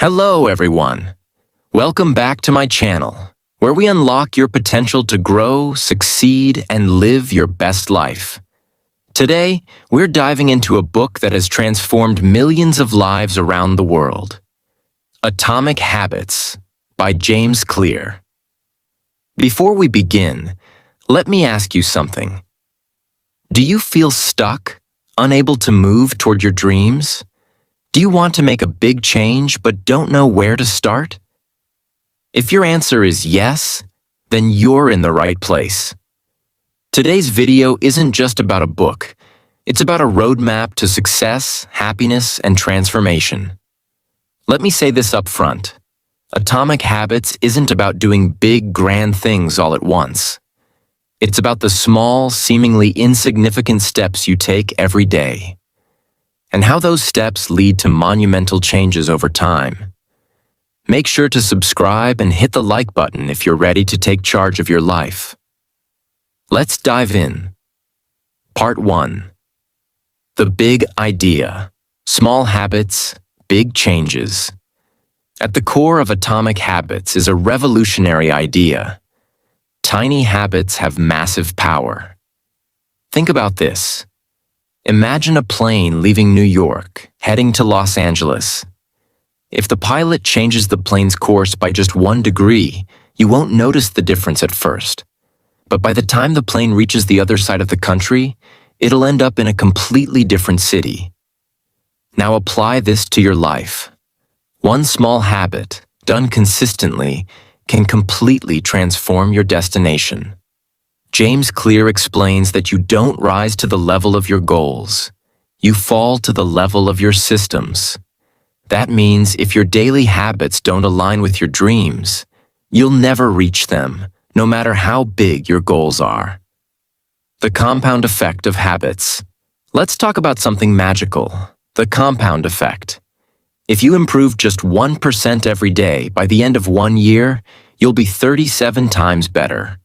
Hello, everyone. Welcome back to my channel, where we unlock your potential to grow, succeed, and live your best life. Today, we're diving into a book that has transformed millions of lives around the world. Atomic Habits by James Clear. Before we begin, let me ask you something. Do you feel stuck, unable to move toward your dreams? Do you want to make a big change but don't know where to start? If your answer is yes, then you're in the right place. Today's video isn't just about a book. It's about a roadmap to success, happiness, and transformation. Let me say this up front. Atomic Habits isn't about doing big, grand things all at once. It's about the small, seemingly insignificant steps you take every day, and how those steps lead to monumental changes over time. Make sure to subscribe and hit the like button if you're ready to take charge of your life. Let's dive in. Part 1. The Big Idea. Small habits, big changes. At the core of Atomic Habits is a revolutionary idea. Tiny habits have massive power. Think about this. Imagine a plane leaving New York, heading to Los Angeles. If the pilot changes the plane's course by just 1 degree, you won't notice the difference at first. But by the time the plane reaches the other side of the country, it'll end up in a completely different city. Now apply this to your life. One small habit, done consistently, can completely transform your destination. James Clear explains that you don't rise to the level of your goals. You fall to the level of your systems. That means if your daily habits don't align with your dreams, you'll never reach them, no matter how big your goals are. The compound effect of habits. Let's talk about something magical, the compound effect. If you improve just 1% every day, by the end of 1 year, you'll be 37 times better.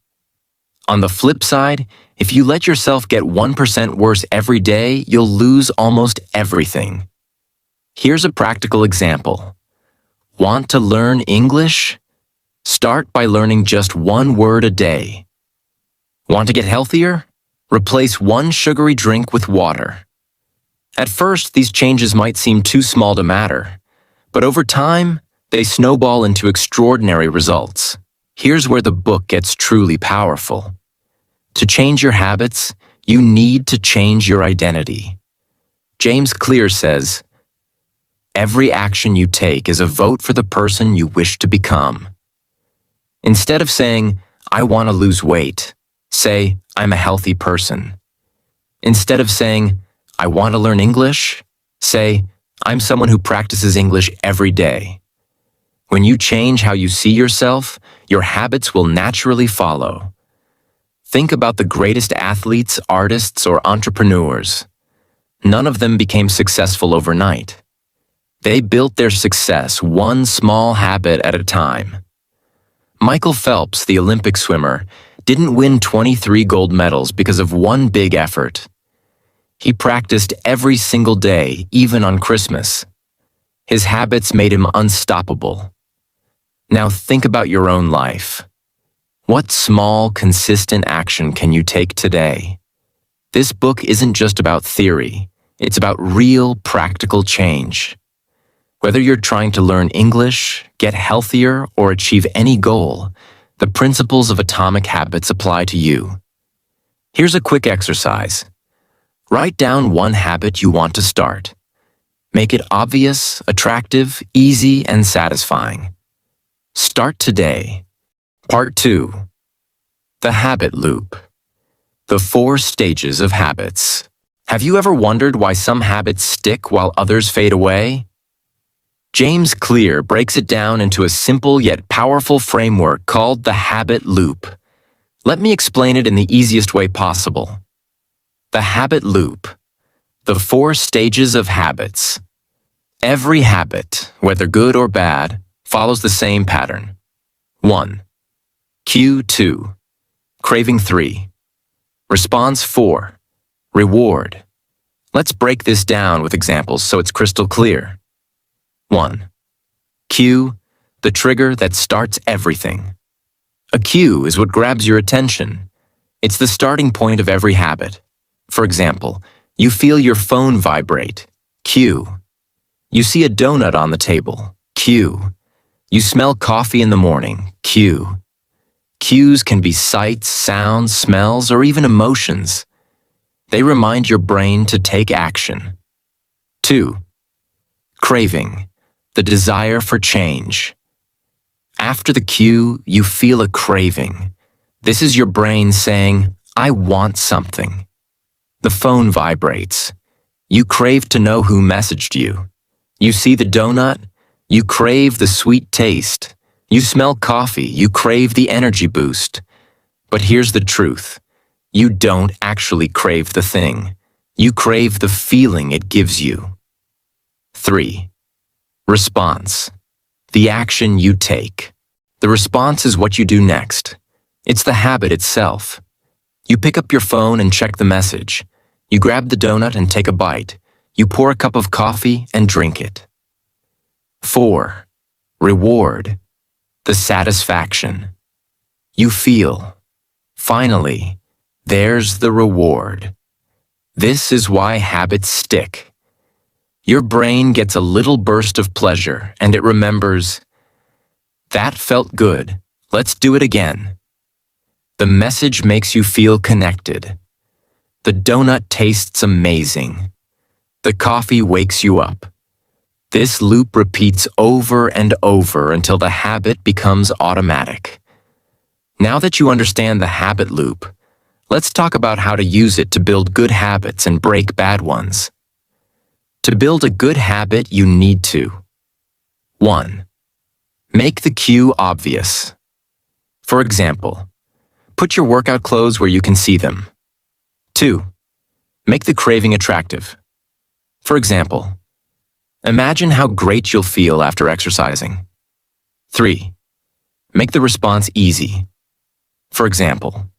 On the flip side, if you let yourself get 1% worse every day, you'll lose almost everything. Here's a practical example. Want to learn English? Start by learning just 1 word a day. Want to get healthier? Replace 1 sugary drink with water. At first, these changes might seem too small to matter, but over time, they snowball into extraordinary results. Here's where the book gets truly powerful. To change your habits, you need to change your identity. James Clear says, "Every action you take is a vote for the person you wish to become." Instead of saying, "I want to lose weight," say, "I'm a healthy person." Instead of saying, "I want to learn English," say, "I'm someone who practices English every day." When you change how you see yourself, your habits will naturally follow. Think about the greatest athletes, artists, or entrepreneurs. None of them became successful overnight. They built their success 1 small habit at a time. Michael Phelps, the Olympic swimmer, didn't win 23 gold medals because of 1 big effort. He practiced every single day, even on Christmas. His habits made him unstoppable. Now think about your own life. What small, consistent action can you take today? This book isn't just about theory. It's about real, practical change. Whether you're trying to learn English, get healthier, or achieve any goal, the principles of Atomic Habits apply to you. Here's a quick exercise. Write down 1 habit you want to start. Make it obvious, attractive, easy, and satisfying. Start today. Part 2. The Habit Loop. The 4 stages of habits. Have you ever wondered why some habits stick while others fade away? James Clear breaks it down into a simple yet powerful framework called the habit loop. Let me explain it in the easiest way possible. The habit loop. The 4 stages of habits. Every habit, whether good or bad, follows the same pattern. 1. Cue 2. Craving 3. Response 4. Reward. Let's break this down with examples so it's crystal clear. 1. cue, the trigger that starts everything. A cue is what grabs your attention. It's the starting point of every habit. For example, you feel your phone vibrate. Cue. You see a donut on the table. Cue. You smell coffee in the morning. Cue. Cues can be sights, sounds, smells, or even emotions. They remind your brain to take action. 2. Craving, the desire for change. After the cue, you feel a craving. This is your brain saying, I want something. The phone vibrates. You crave to know who messaged you. You see the donut, you crave the sweet taste. You smell coffee, you crave the energy boost. But here's the truth. You don't actually crave the thing. You crave the feeling it gives you. 3. Response. The action you take. The response is what you do next. It's the habit itself. You pick up your phone and check the message. You grab the donut and take a bite. You pour a cup of coffee and drink it. 4. Reward. The satisfaction. You feel, finally, there's the reward. This is why habits stick. Your brain gets a little burst of pleasure and it remembers, that felt good, let's do it again. The message makes you feel connected. The donut tastes amazing. The coffee wakes you up. This loop repeats over and over until the habit becomes automatic. Now that you understand the habit loop, let's talk about how to use it to build good habits and break bad ones. To build a good habit, you need to 1. Make the cue obvious. For example, put your workout clothes where you can see them. 2. Make the craving attractive. For example, imagine how great you'll feel after exercising. 3. Make the response easy. For example,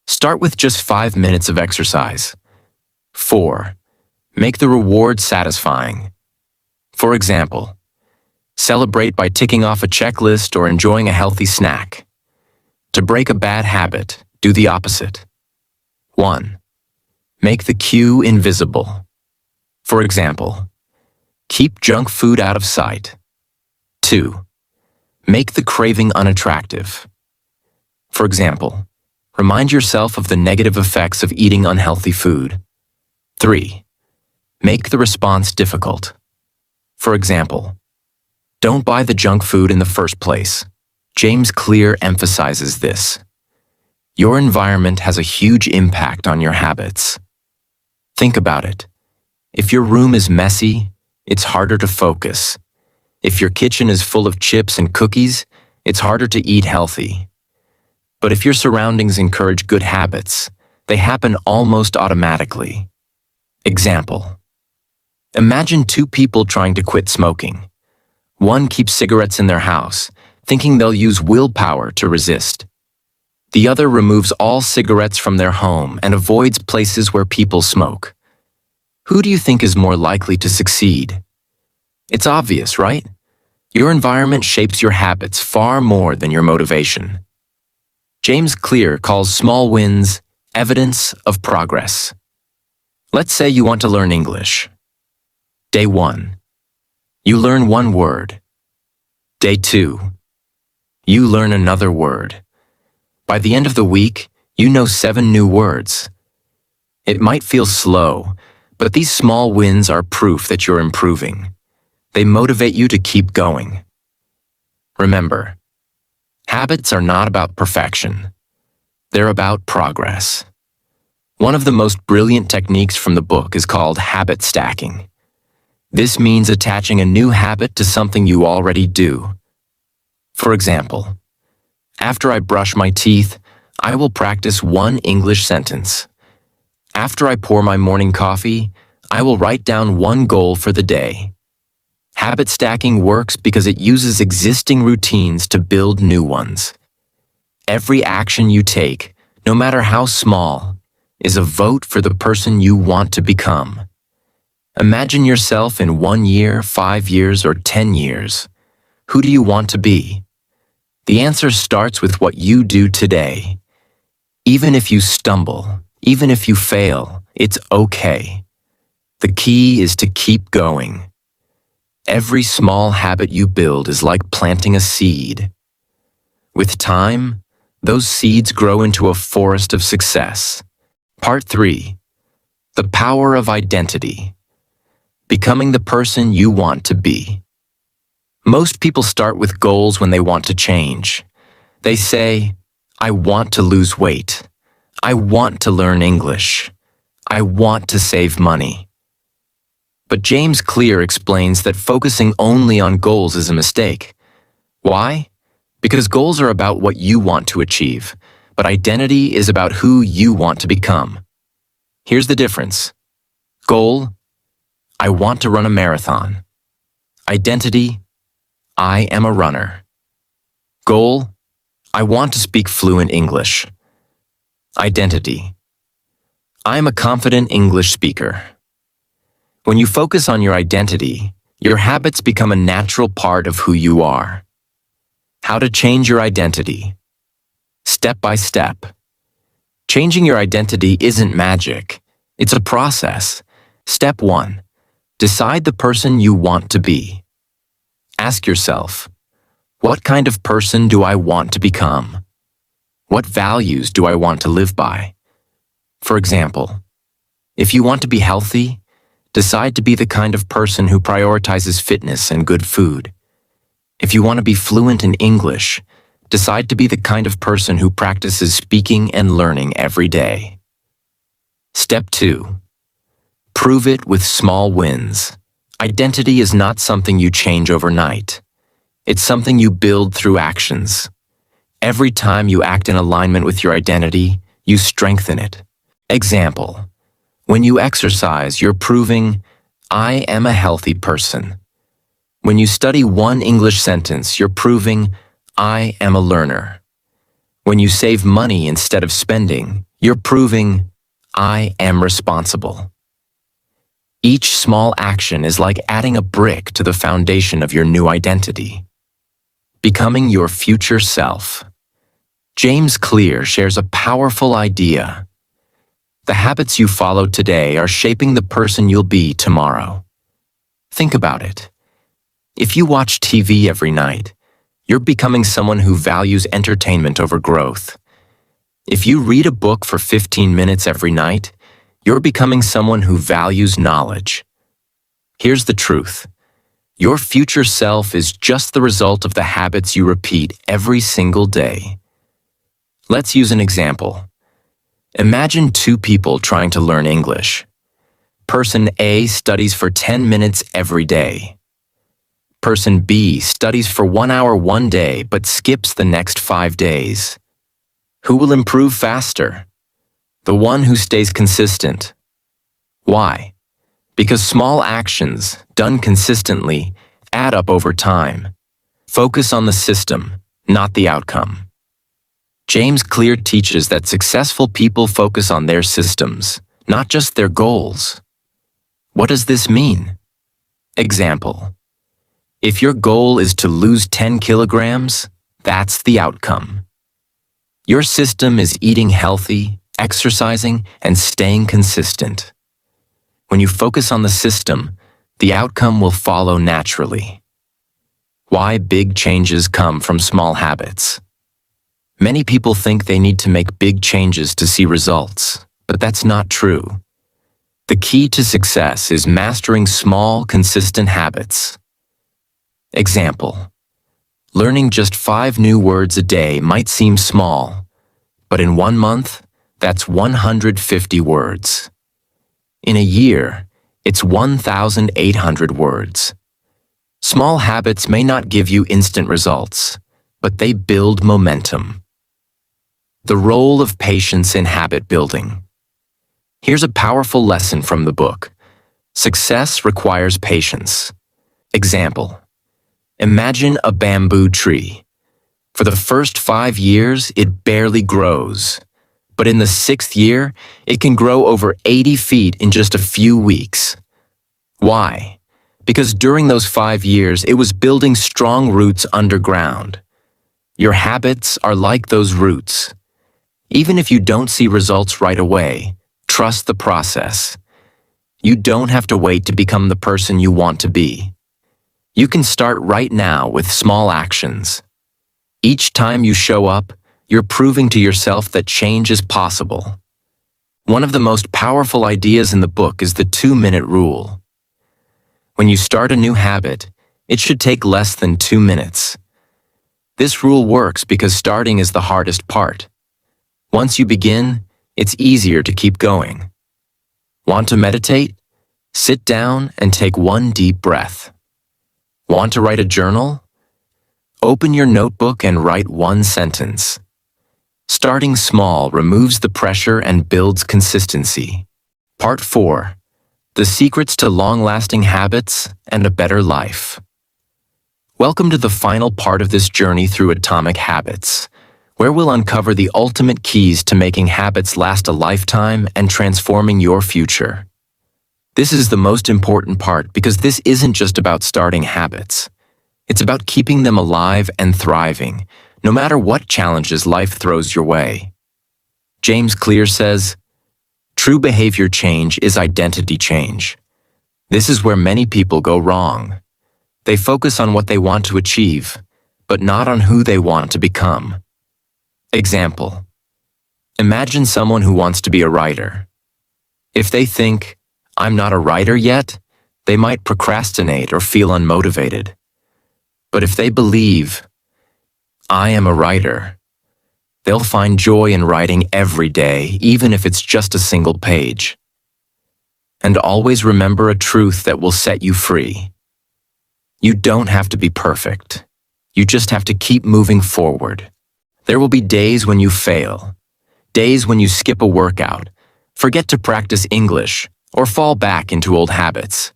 start with just 5 minutes of exercise. 4. Make the reward satisfying. For example, celebrate by ticking off a checklist or enjoying a healthy snack. To break a bad habit, do the opposite. 1. Make the cue invisible. For example, keep junk food out of sight. 2. Make the craving unattractive. For example, remind yourself of the negative effects of eating unhealthy food. 3. Make the response difficult. For example, don't buy the junk food in the first place. James Clear emphasizes this. Your environment has a huge impact on your habits. Think about it. If your room is messy, it's harder to focus. If your kitchen is full of chips and cookies, it's harder to eat healthy. But if your surroundings encourage good habits, they happen almost automatically. Example. Imagine 2 people trying to quit smoking. One keeps cigarettes in their house, thinking they'll use willpower to resist. The other removes all cigarettes from their home and avoids places where people smoke. Who do you think is more likely to succeed? It's obvious, right? Your environment shapes your habits far more than your motivation. James Clear calls small wins evidence of progress. Let's say you want to learn English. Day 1. You learn 1 word. Day 2. You learn another word. By the end of the week, you know 7 new words. It might feel slow, but these small wins are proof that you're improving. They motivate you to keep going. Remember, habits are not about perfection. They're about progress. One of the most brilliant techniques from the book is called habit stacking. This means attaching a new habit to something you already do. For example, after I brush my teeth, I will practice 1 English sentence. After I pour my morning coffee, I will write down 1 goal for the day. Habit stacking works because it uses existing routines to build new ones. Every action you take, no matter how small, is a vote for the person you want to become. Imagine yourself in 1 year, 5 years, or 10 years. Who do you want to be? The answer starts with what you do today. Even if you stumble, even if you fail, it's okay. The key is to keep going. Every small habit you build is like planting a seed. With time, those seeds grow into a forest of success. Part 3. The power of identity. Becoming the person you want to be. Most people start with goals when they want to change. They say, I want to lose weight. I want to learn English. I want to save money. But James Clear explains that focusing only on goals is a mistake. Why? Because goals are about what you want to achieve, but identity is about who you want to become. Here's the difference. Goal, I want to run a marathon. Identity, I am a runner. Goal, I want to speak fluent English. Identity, I am a confident English speaker. When you focus on your identity, your habits become a natural part of who you are. How to change your identity. Step by step. Changing your identity isn't magic. It's a process. Step 1. Decide the person you want to be. Ask yourself, what kind of person do I want to become? What values do I want to live by? For example, if you want to be healthy, decide to be the kind of person who prioritizes fitness and good food. If you want to be fluent in English, decide to be the kind of person who practices speaking and learning every day. Step 2. Prove it with small wins. Identity is not something you change overnight. It's something you build through actions. Every time you act in alignment with your identity, you strengthen it. Example, when you exercise, you're proving, I am a healthy person. When you study one English sentence, you're proving, I am a learner. When you save money instead of spending, you're proving, I am responsible. Each small action is like adding a brick to the foundation of your new identity. Becoming your future self. James Clear shares a powerful idea. The habits you follow today are shaping the person you'll be tomorrow. Think about it. If you watch TV every night, you're becoming someone who values entertainment over growth. If you read a book for 15 minutes every night, you're becoming someone who values knowledge. Here's the truth. Your future self is just the result of the habits you repeat every single day. Let's use an example. Imagine two people trying to learn English. Person A studies for 10 minutes every day. Person B studies for 1 hour one day but skips the next 5 days. Who will improve faster? The one who stays consistent. Why? Because small actions, done consistently, add up over time. Focus on the system, not the outcome. James Clear teaches that successful people focus on their systems, not just their goals. What does this mean? Example. If your goal is to lose 10 kilograms, that's the outcome. Your system is eating healthy, exercising, and staying consistent. When you focus on the system, the outcome will follow naturally. Why big changes come from small habits. Many people think they need to make big changes to see results, but that's not true. The key to success is mastering small, consistent habits. Example. Learning just 5 new words a day might seem small, but in 1 month, that's 150 words. In a year, it's 1,800 words. Small habits may not give you instant results, but they build momentum. The role of patience in habit building. Here's a powerful lesson from the book. Success requires patience. Example. Imagine a bamboo tree. For the first 5 years, it barely grows. But in the 6th year, it can grow over 80 feet in just a few weeks. Why? Because during those 5 years, it was building strong roots underground. Your habits are like those roots. Even if you don't see results right away, trust the process. You don't have to wait to become the person you want to be. You can start right now with small actions. Each time you show up, you're proving to yourself that change is possible. One of the most powerful ideas in the book is the 2-minute rule. When you start a new habit, it should take less than 2 minutes. This rule works because starting is the hardest part. Once you begin, it's easier to keep going. Want to meditate? Sit down and take one deep breath. Want to write a journal? Open your notebook and write one sentence. Starting small removes the pressure and builds consistency. Part 4. The Secrets to Long-Lasting Habits and a Better Life. Welcome to the final part of this journey through Atomic Habits, where we'll uncover the ultimate keys to making habits last a lifetime and transforming your future. This is the most important part because this isn't just about starting habits. It's about keeping them alive and thriving, no matter what challenges life throws your way. James Clear says, "True behavior change is identity change." This is where many people go wrong. They focus on what they want to achieve, but not on who they want to become. Example: imagine someone who wants to be a writer. If they think, "I'm not a writer yet," they might procrastinate or feel unmotivated. But if they believe, "I am a writer," they'll find joy in writing every day, even if it's just a single page. And always remember a truth that will set you free. You don't have to be perfect. You just have to keep moving forward. There will be days when you fail, days when you skip a workout, forget to practice English, or fall back into old habits.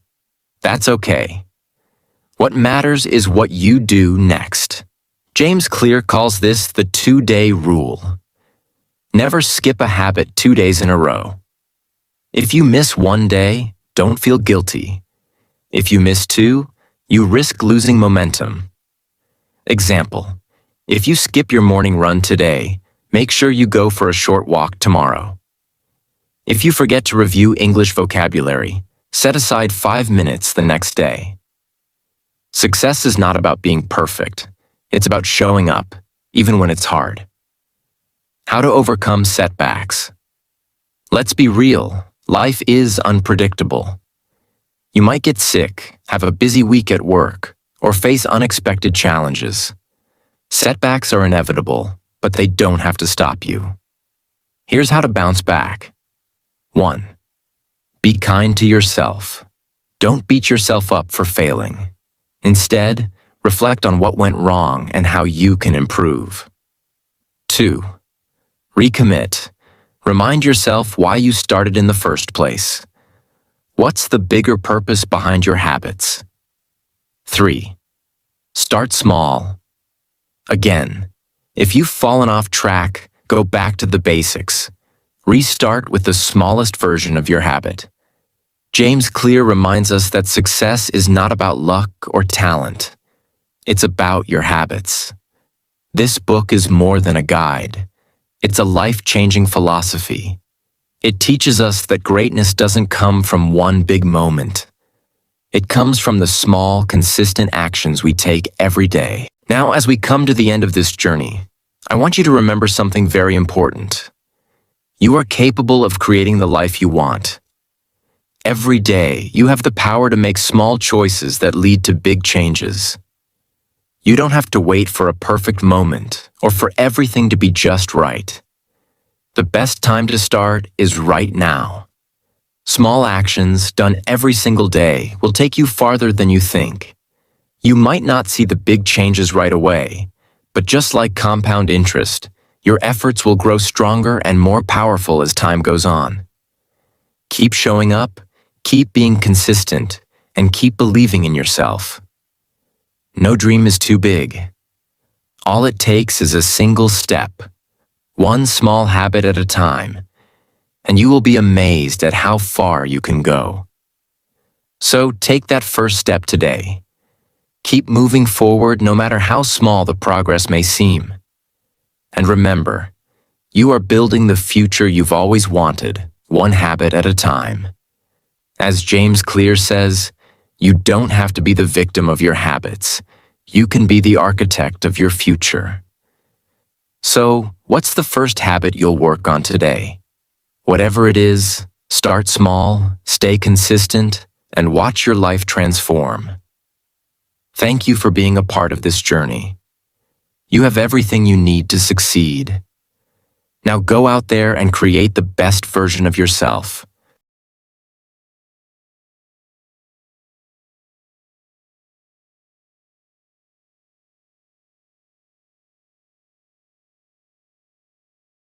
That's okay. What matters is what you do next. James Clear calls this the 2-day rule. Never skip a habit 2 days in a row. If you miss 1 day, don't feel guilty. If you miss 2, you risk losing momentum. Example: if you skip your morning run today, make sure you go for a short walk tomorrow. If you forget to review English vocabulary, set aside 5 minutes the next day. Success is not about being perfect. It's about showing up, even when it's hard. How to overcome setbacks. Let's be real, life is unpredictable. You might get sick, have a busy week at work, or face unexpected challenges. Setbacks are inevitable, but they don't have to stop you. Here's how to bounce back. 1. Be kind to yourself. Don't beat yourself up for failing. Instead, reflect on what went wrong and how you can improve. 2. Recommit. Remind yourself why you started in the first place. What's the bigger purpose behind your habits? 3. Start small. Again, if you've fallen off track, go back to the basics. Restart with the smallest version of your habit. James Clear reminds us that success is not about luck or talent. It's about your habits. This book is more than a guide. It's a life-changing philosophy. It teaches us that greatness doesn't come from one big moment. It comes from the small, consistent actions we take every day. Now, as we come to the end of this journey, I want you to remember something very important. You are capable of creating the life you want. Every day, you have the power to make small choices that lead to big changes. You don't have to wait for a perfect moment or for everything to be just right. The best time to start is right now. Small actions done every single day will take you farther than you think. You might not see the big changes right away, but just like compound interest, your efforts will grow stronger and more powerful as time goes on. Keep showing up, keep being consistent, and keep believing in yourself. No dream is too big. All it takes is a single step, one small habit at a time, and you will be amazed at how far you can go. So take that first step today. Keep moving forward no matter how small the progress may seem. And remember, you are building the future you've always wanted, one habit at a time. As James Clear says, you don't have to be the victim of your habits. You can be the architect of your future. So, what's the first habit you'll work on today? Whatever it is, start small, stay consistent, and watch your life transform. Thank you for being a part of this journey. You have everything you need to succeed. Now go out there and create the best version of yourself.